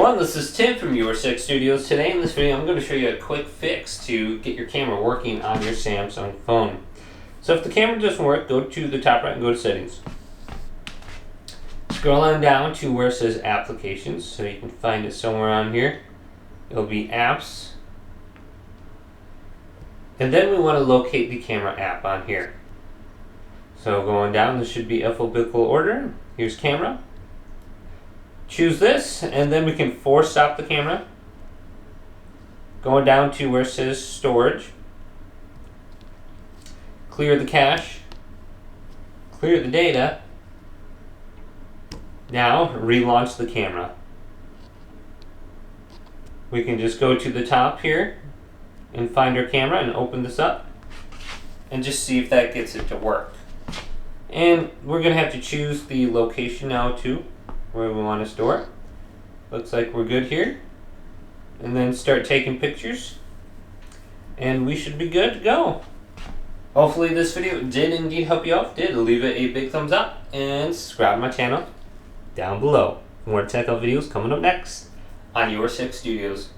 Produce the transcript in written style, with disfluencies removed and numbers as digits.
everyone, this is Tim from Your 6 Studios. Today in this video I'm going to show you a quick fix to get your camera working on your Samsung phone. So if the camera doesn't work, go to the top right and go to settings. Scroll on down to where it says applications, so you can find it somewhere on here. It'll be apps. And then we want to locate the camera app on here. So going down, this should be alphabetical order. Here's camera. Choose this, and then we can force stop the camera. Going down to where it says storage. Clear the cache. Clear the data. Now relaunch the camera. We can just go to the top here and find our camera and open this up and just see if that gets it to work. And we're going to have to choose the location now too, where we want to store it. Looks like we're good here. And then start taking pictures. And we should be good to go. Hopefully this video did indeed help you out. If it did, leave it a big thumbs up and subscribe to my channel down below. More tech videos coming up next on Your 6 Studios.